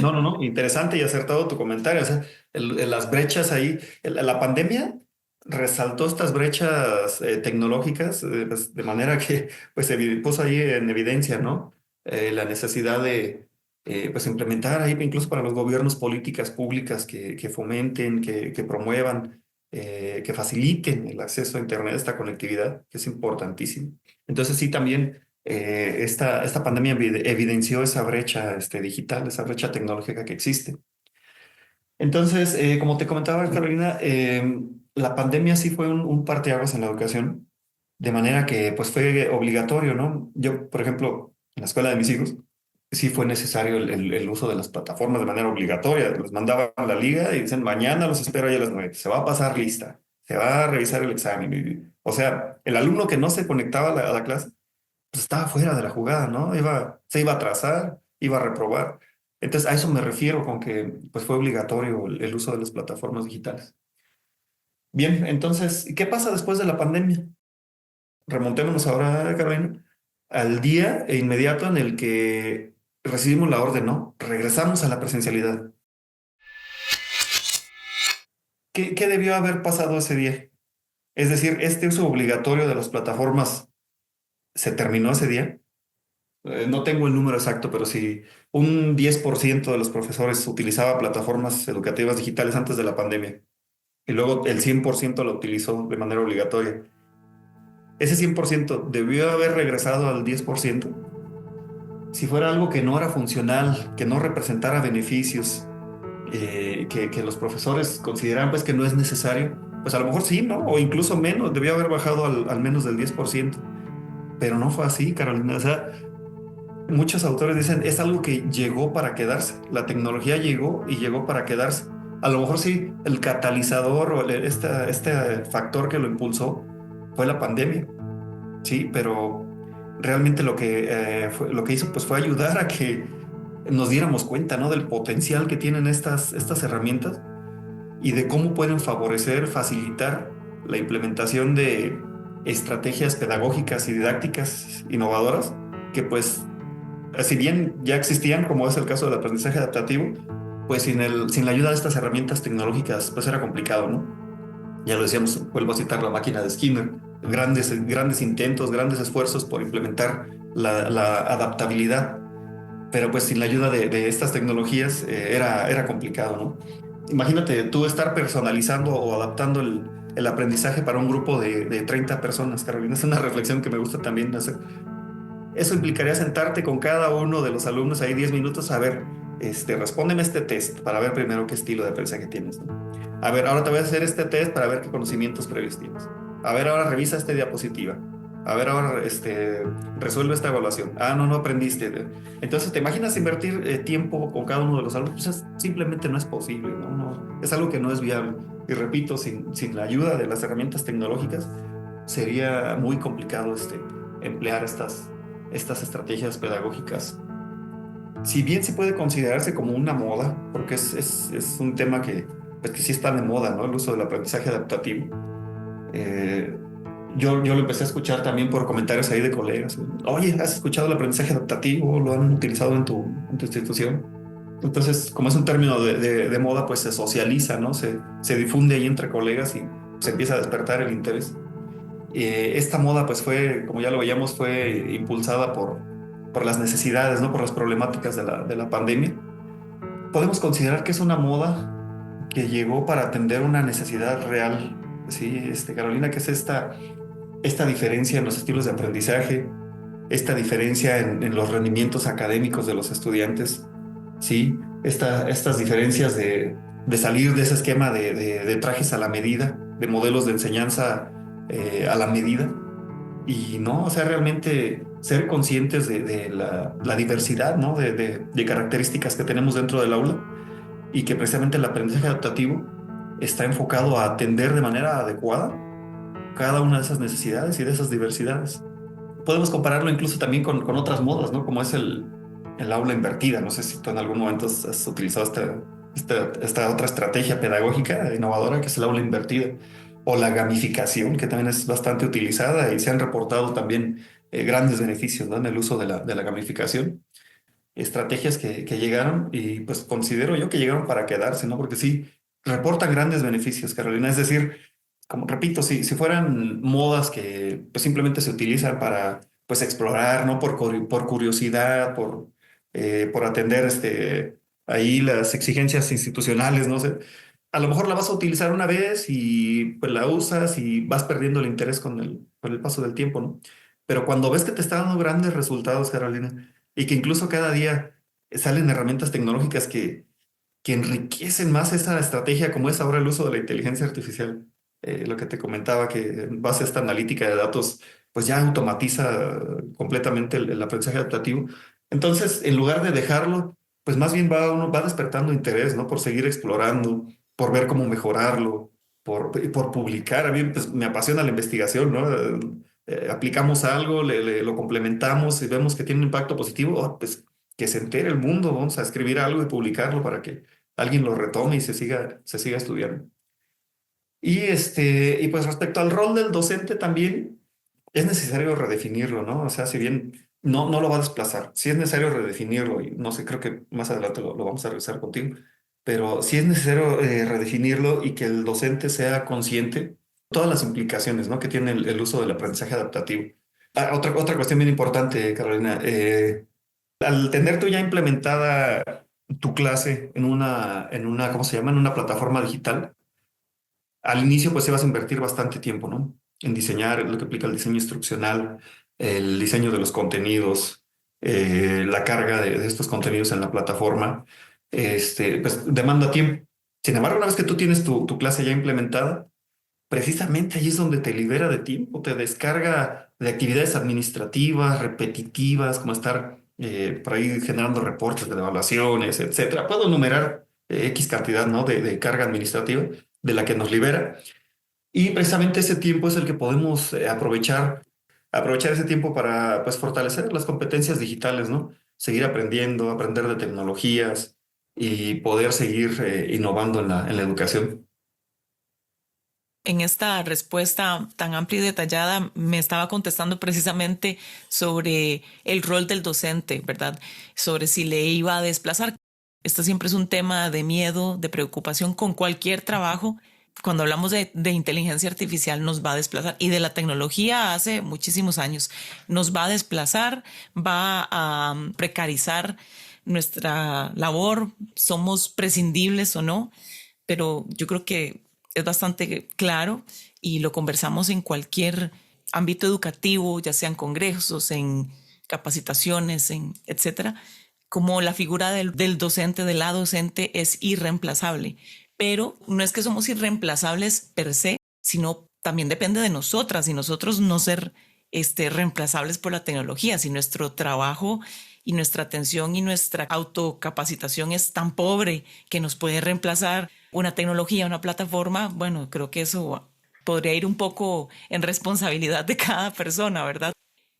No, no, no. Interesante y acertado tu comentario. O sea, las brechas ahí, la pandemia resaltó estas brechas tecnológicas pues, de manera que pues, se puso ahí en evidencia, ¿no? La necesidad de pues, implementar ahí, incluso para los gobiernos, políticas públicas que fomenten, que promuevan, que faciliten el acceso a Internet, esta conectividad, que es importantísimo. Entonces, sí, también esta pandemia evidenció esa brecha digital, esa brecha tecnológica que existe. Entonces, como te comentaba, Carolina, la pandemia sí fue un parteaguas en la educación, de manera que pues fue obligatorio, ¿no? Yo, por ejemplo, en la escuela de mis hijos, sí fue necesario el uso de las plataformas de manera obligatoria. Los mandaban a la liga y dicen, mañana los espero ahí a las 9. Se va a pasar lista, se va a revisar el examen. O sea, el alumno que no se conectaba a la clase, pues estaba fuera de la jugada, ¿no? Se iba a atrasar, iba a reprobar. Entonces, a eso me refiero con que pues, fue obligatorio el uso de las plataformas digitales. Bien, entonces, ¿qué pasa después de la pandemia? Remontémonos ahora, Carolina, al día inmediato en el que recibimos la orden, ¿no? Regresamos a la presencialidad. ¿Qué debió haber pasado ese día? Es decir, ¿este uso obligatorio de las plataformas se terminó ese día? No tengo el número exacto, pero si un 10% de los profesores utilizaba plataformas educativas digitales antes de la pandemia y luego el 100% lo utilizó de manera obligatoria, ese 100% debió haber regresado al 10%. Si fuera algo que no era funcional, que no representara beneficios, que los profesores consideraban pues que no es necesario, pues a lo mejor sí, ¿no? O incluso menos, debió haber bajado al menos del 10%. Pero no fue así, Carolina. O sea, muchos autores dicen, es algo que llegó para quedarse. La tecnología llegó y llegó para quedarse. A lo mejor sí, el catalizador o este factor que lo impulsó fue la pandemia. Sí, pero realmente lo que hizo pues fue ayudar a que nos diéramos cuenta, ¿no? Del potencial que tienen estas herramientas y de cómo pueden favorecer, facilitar la implementación de estrategias pedagógicas y didácticas innovadoras que pues, si bien ya existían, como es el caso del aprendizaje adaptativo, pues sin la ayuda de estas herramientas tecnológicas pues era complicado, ¿no? Ya lo decíamos, vuelvo a citar la máquina de Skinner, grandes intentos, grandes esfuerzos por implementar la adaptabilidad, pero pues sin la ayuda de estas tecnologías era complicado, ¿no? Imagínate tú estar personalizando o adaptando el aprendizaje para un grupo de 30 personas, Carolina. Es una reflexión que me gusta también hacer. Eso implicaría sentarte con cada uno de los alumnos ahí 10 minutos a ver, respóndeme este test para ver primero qué estilo de aprendizaje tienes, ¿no? A ver, ahora te voy a hacer este test para ver qué conocimientos previos tienes. A ver, ahora revisa esta diapositiva. A ver, ahora resuelve esta evaluación. Ah, no aprendiste. Entonces, ¿te imaginas invertir tiempo con cada uno de los alumnos? Pues simplemente no es posible, ¿no? Es algo que no es viable. Y repito, sin la ayuda de las herramientas tecnológicas, sería muy complicado emplear estas estrategias pedagógicas. Si bien se puede considerarse como una moda, porque es un tema que sí está de moda, ¿no? El uso del aprendizaje adaptativo. Yo lo empecé a escuchar también por comentarios ahí de colegas. Oye, ¿has escuchado el aprendizaje adaptativo? ¿Lo han utilizado en tu institución? Entonces, como es un término de moda, pues se socializa, ¿no? Se difunde ahí entre colegas y se empieza a despertar el interés. Esta moda, pues como ya lo veíamos, fue impulsada por las necesidades, ¿no? Por las problemáticas de la pandemia. Podemos considerar que es una moda que llegó para atender una necesidad real, ¿sí? Carolina, que es esta diferencia en los estilos de aprendizaje, esta diferencia en los rendimientos académicos de los estudiantes, ¿sí? Estas diferencias de salir de ese esquema de trajes a la medida, de modelos de enseñanza a la medida, y no, o sea, realmente ser conscientes de la diversidad, ¿no? de características que tenemos dentro del aula, y que precisamente el aprendizaje adaptativo está enfocado a atender de manera adecuada cada una de esas necesidades y de esas diversidades. Podemos compararlo incluso también con otras modas, ¿no? Como es el aula invertida. No sé si tú en algún momento has utilizado esta otra estrategia pedagógica innovadora, que es el aula invertida, o la gamificación, que también es bastante utilizada y se han reportado también grandes beneficios, ¿no? En el uso de la gamificación. Estrategias que llegaron y pues considero yo que llegaron para quedarse, ¿no? Porque sí, reportan grandes beneficios, Carolina. Es decir, como repito, si fueran modas que pues simplemente se utilizan para pues explorar, ¿no? Por curiosidad, por atender ahí las exigencias institucionales, no sé. A lo mejor la vas a utilizar una vez y pues la usas y vas perdiendo el interés con el paso del tiempo, ¿no? Pero cuando ves que te está dando grandes resultados, Carolina, y que incluso cada día salen herramientas tecnológicas que enriquecen más esa estrategia, como es ahora el uso de la inteligencia artificial. Lo que te comentaba, que en base a esta analítica de datos, pues ya automatiza completamente el aprendizaje adaptativo. Entonces, en lugar de dejarlo, pues más bien uno va despertando interés, ¿no? Por seguir explorando, por ver cómo mejorarlo, por publicar. A mí pues, me apasiona la investigación, ¿no? Aplicamos algo, lo complementamos y vemos que tiene un impacto positivo, pues que se entere el mundo, vamos a escribir algo y publicarlo para que alguien lo retome y se siga estudiando. Y pues respecto al rol del docente también es necesario redefinirlo, ¿no? O sea, si bien no lo va a desplazar, sí es necesario redefinirlo y no sé, creo que más adelante lo vamos a revisar contigo, pero sí es necesario redefinirlo y que el docente sea consciente de todas las implicaciones, ¿no? Que tiene el uso del aprendizaje adaptativo. Otra cuestión bien importante, Carolina, al tener tú ya implementada tu clase en una, ¿cómo se llama? En una plataforma digital, al inicio pues ibas a invertir bastante tiempo, ¿no? En diseñar lo que implica el diseño instruccional, el diseño de los contenidos, la carga de estos contenidos en la plataforma, pues demanda tiempo. Sin embargo, una vez que tú tienes tu clase ya implementada, precisamente ahí es donde te libera de tiempo, te descarga de actividades administrativas, repetitivas, como estar por ahí generando reportes de evaluaciones, etcétera. Puedo enumerar X cantidad, ¿no? de carga administrativa de la que nos libera. Y precisamente ese tiempo es el que podemos aprovechar ese tiempo para pues, fortalecer las competencias digitales, ¿no? Seguir aprendiendo, aprender de tecnologías y poder seguir innovando en la educación. En esta respuesta tan amplia y detallada me estaba contestando precisamente sobre el rol del docente, ¿verdad? Sobre si le iba a desplazar. Esto siempre es un tema de miedo, de preocupación con cualquier trabajo. Cuando hablamos de inteligencia artificial nos va a desplazar, y de la tecnología hace muchísimos años, nos va a desplazar, va a precarizar nuestra labor, somos prescindibles o no, pero yo creo que es bastante claro y lo conversamos en cualquier ámbito educativo, ya sean congresos, en capacitaciones, etcétera, como la figura del docente, de la docente es irreemplazable. Pero no es que somos irreemplazables per se, sino también depende de nosotras y nosotros no ser reemplazables por la tecnología. Si nuestro trabajo y nuestra atención y nuestra autocapacitación es tan pobre que nos puede reemplazar una tecnología, una plataforma, bueno, creo que eso podría ir un poco en responsabilidad de cada persona, ¿verdad?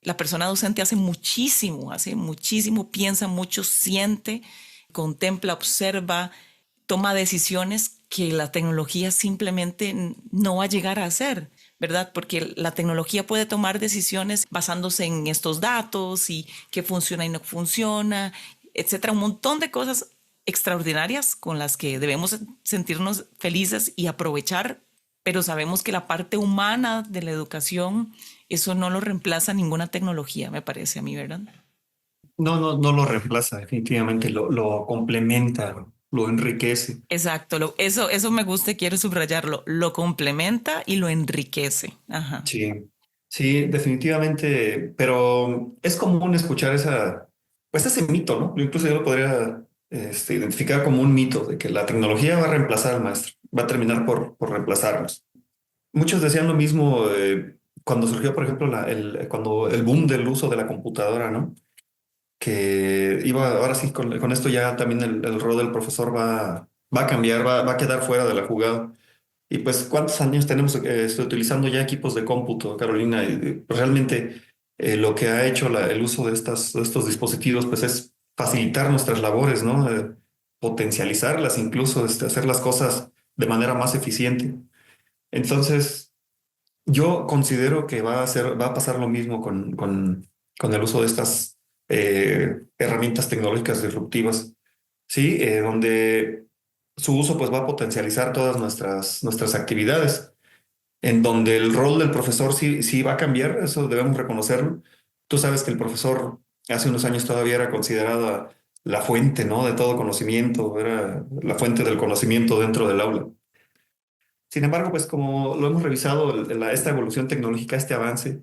La persona docente hace muchísimo, piensa mucho, siente, contempla, observa, toma decisiones que la tecnología simplemente no va a llegar a hacer, ¿verdad? Porque la tecnología puede tomar decisiones basándose en estos datos y qué funciona y no funciona, etcétera. Un montón de cosas extraordinarias con las que debemos sentirnos felices y aprovechar, pero sabemos que la parte humana de la educación, eso no lo reemplaza ninguna tecnología, me parece a mí, ¿verdad? No lo reemplaza, definitivamente, lo complementa, lo enriquece. Exacto, eso me gusta y quiero subrayarlo, lo complementa y lo enriquece. Ajá. Sí, definitivamente, pero es común escuchar ese mito, ¿no? Incluso yo lo podría identificar como un mito de que la tecnología va a reemplazar al maestro, va a terminar por reemplazarnos. Muchos decían lo mismo cuando surgió, por ejemplo, cuando el boom del uso de la computadora, ¿no? Que ahora sí, con esto ya también el rol del profesor va a cambiar, va a quedar fuera de la jugada. Y pues, ¿cuántos años tenemos utilizando ya equipos de cómputo, Carolina? Y, pues, realmente lo que ha hecho el uso de estos dispositivos, pues es facilitar nuestras labores, ¿no? Potencializarlas, incluso hacer las cosas de manera más eficiente. Entonces, yo considero que va a pasar lo mismo con el uso de estas herramientas tecnológicas disruptivas, ¿sí? Donde su uso pues va a potencializar todas nuestras actividades, en donde el rol del profesor sí va a cambiar, eso debemos reconocerlo. Tú sabes que el profesor hace unos años todavía era considerada la fuente, ¿no? De todo conocimiento, era la fuente del conocimiento dentro del aula. Sin embargo, pues como lo hemos revisado, esta evolución tecnológica, este avance,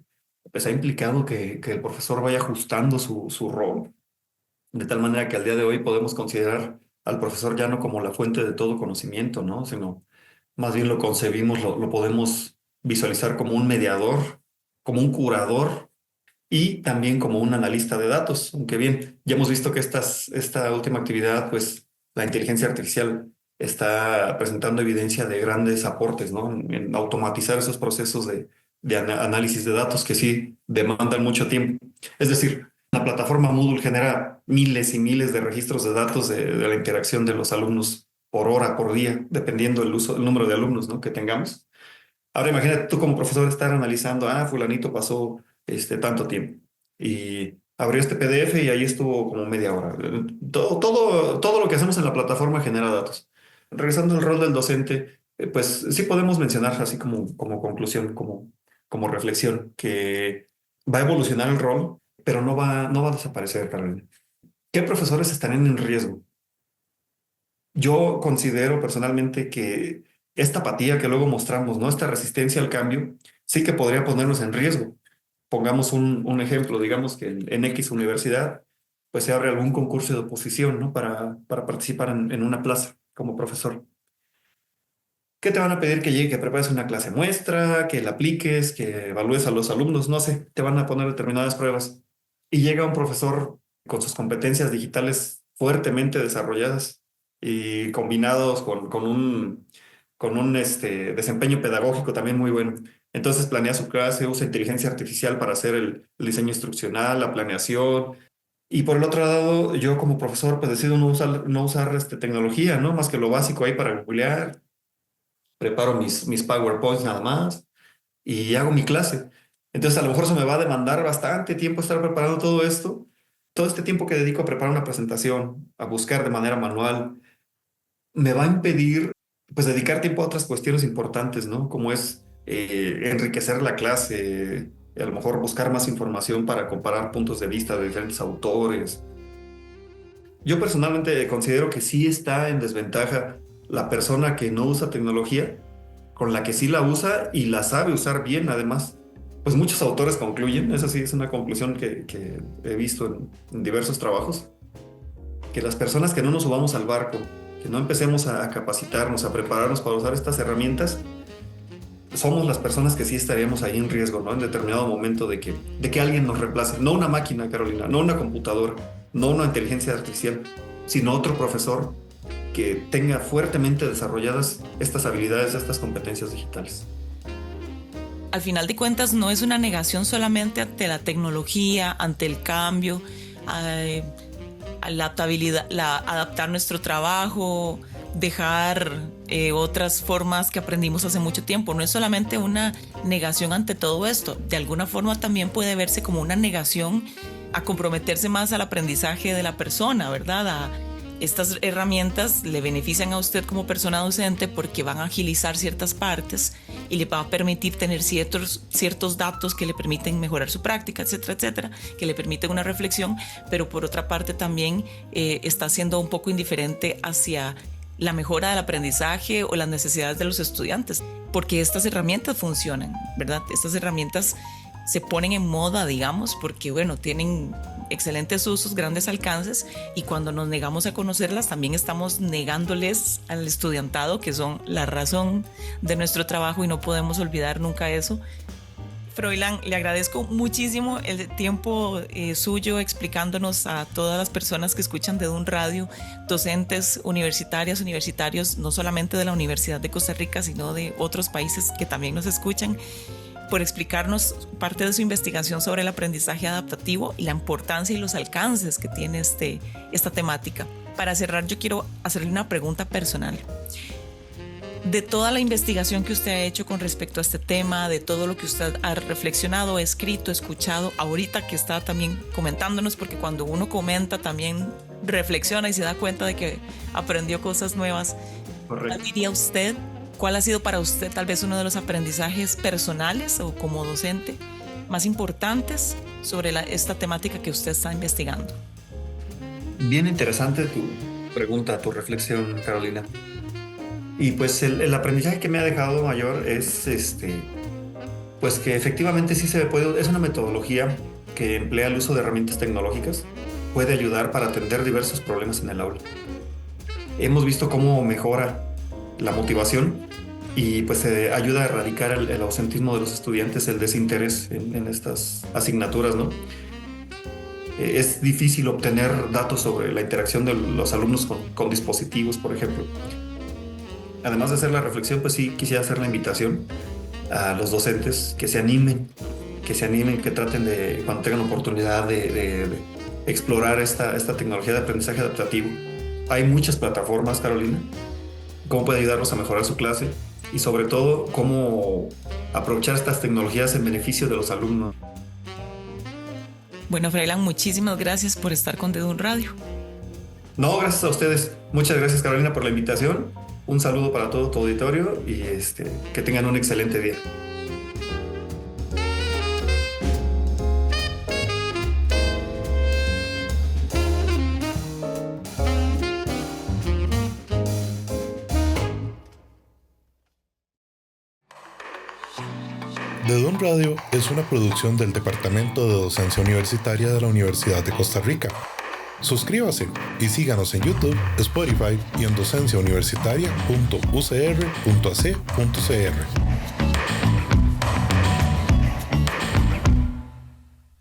pues ha implicado que el profesor vaya ajustando su rol, de tal manera que al día de hoy podemos considerar al profesor ya no como la fuente de todo conocimiento, ¿no? Sino más bien lo concebimos, lo podemos visualizar como un mediador, como un curador y también como un analista de datos. Aunque bien, ya hemos visto que esta última actividad, pues la inteligencia artificial está presentando evidencia de grandes aportes, ¿no? En automatizar esos procesos de análisis de datos que sí demandan mucho tiempo. Es decir, la plataforma Moodle genera miles y miles de registros de datos de la interacción de los alumnos por hora, por día, dependiendo el número de alumnos, ¿no?, que tengamos. Ahora imagínate tú como profesor estar analizando, fulanito pasó tanto tiempo y abrió este PDF y ahí estuvo como media hora. Todo lo que hacemos en la plataforma genera datos. Regresando al rol del docente, pues sí podemos mencionar así como conclusión, como reflexión, que va a evolucionar el rol, pero no va a desaparecer, Carolina. ¿Qué profesores estarán en riesgo? Yo considero personalmente que esta apatía que luego mostramos, ¿no?, esta resistencia al cambio, sí que podría ponernos en riesgo. Pongamos un ejemplo, digamos que en X universidad, pues se abre algún concurso de oposición, ¿no?, para participar en una plaza como profesor. ¿Qué te van a pedir? Que llegue, que prepares una clase muestra, que la apliques, que evalúes a los alumnos, no sé, te van a poner determinadas pruebas. Y llega un profesor con sus competencias digitales fuertemente desarrolladas y combinados con un desempeño pedagógico también muy bueno. Entonces planea su clase, usa inteligencia artificial para hacer el diseño instruccional, la planeación. Y por el otro lado, yo como profesor pues decido no usar tecnología, ¿no? Más que lo básico ahí para googlear. Preparo mis PowerPoints nada más y hago mi clase. Entonces a lo mejor se me va a demandar bastante tiempo estar preparando todo esto. Todo este tiempo que dedico a preparar una presentación, a buscar de manera manual, me va a impedir pues dedicar tiempo a otras cuestiones importantes, ¿no? Como es enriquecer la clase, a lo mejor buscar más información para comparar puntos de vista de diferentes autores. Yo personalmente considero que sí está en desventaja la persona que no usa tecnología con la que sí la usa y la sabe usar bien, además. Pues muchos autores concluyen, esa sí es una conclusión que he visto en diversos trabajos, que las personas que no nos subamos al barco, que no empecemos a capacitarnos, a prepararnos para usar estas herramientas, somos las personas que sí estaríamos ahí en riesgo, ¿no?, en determinado momento de que alguien nos reemplace. No una máquina, Carolina, no una computadora, no una inteligencia artificial, sino otro profesor que tenga fuertemente desarrolladas estas habilidades, estas competencias digitales. Al final de cuentas, no es una negación solamente ante la tecnología, ante el cambio, a la adaptabilidad, adaptar nuestro trabajo, dejar otras formas que aprendimos hace mucho tiempo. No es solamente una negación ante todo esto. De alguna forma también puede verse como una negación a comprometerse más al aprendizaje de la persona, ¿verdad? Estas herramientas le benefician a usted como persona docente porque van a agilizar ciertas partes y le va a permitir tener ciertos datos que le permiten mejorar su práctica, etcétera, etcétera, que le permiten una reflexión, pero por otra parte también está siendo un poco indiferente hacia la mejora del aprendizaje o las necesidades de los estudiantes, porque estas herramientas funcionan, ¿verdad? Estas herramientas se ponen en moda, digamos, porque bueno, tienen excelentes usos, grandes alcances, y cuando nos negamos a conocerlas también estamos negándoles al estudiantado, que son la razón de nuestro trabajo, y no podemos olvidar nunca eso. Froilán, le agradezco muchísimo el tiempo suyo explicándonos a todas las personas que escuchan de DUN Radio, docentes universitarias, universitarios, no solamente de la Universidad de Costa Rica, sino de otros países que también nos escuchan, por explicarnos parte de su investigación sobre el aprendizaje adaptativo y la importancia y los alcances que tiene esta temática. Para cerrar, yo quiero hacerle una pregunta personal. De toda la investigación que usted ha hecho con respecto a este tema, de todo lo que usted ha reflexionado, escrito, escuchado, ahorita que está también comentándonos, porque cuando uno comenta también reflexiona y se da cuenta de que aprendió cosas nuevas. Correcto. ¿Cuál diría usted? ¿Cuál ha sido para usted tal vez uno de los aprendizajes personales o como docente más importantes sobre esta temática que usted está investigando? Bien interesante tu pregunta, tu reflexión, Carolina. Y pues el aprendizaje que me ha dejado mayor es pues que efectivamente sí se puede, es una metodología que emplea el uso de herramientas tecnológicas, puede ayudar para atender diversos problemas en el aula. Hemos visto cómo mejora la motivación y pues ayuda a erradicar el ausentismo de los estudiantes, el desinterés en estas asignaturas, ¿no? Es difícil obtener datos sobre la interacción de los alumnos con dispositivos, por ejemplo. además de hacer la reflexión, pues sí quisiera hacer la invitación a los docentes que se animen, que traten de, cuando tengan oportunidad de explorar esta tecnología de aprendizaje adaptativo. Hay muchas plataformas, Carolina, cómo puede ayudarlos a mejorar su clase y sobre todo cómo aprovechar estas tecnologías en beneficio de los alumnos. Bueno, Freiland, muchísimas gracias por estar con Dedun Radio. No, gracias a ustedes. Muchas gracias, Carolina, por la invitación. Un saludo para todo tu auditorio y que tengan un excelente día. Dedun Radio es una producción del Departamento de Docencia Universitaria de la Universidad de Costa Rica. Suscríbase y síganos en YouTube, Spotify y en docenciauniversitaria.ucr.ac.cr.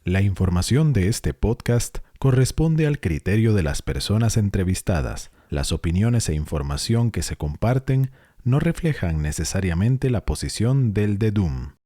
La información de este podcast corresponde al criterio de las personas entrevistadas. Las opiniones e información que se comparten no reflejan necesariamente la posición del Dedun.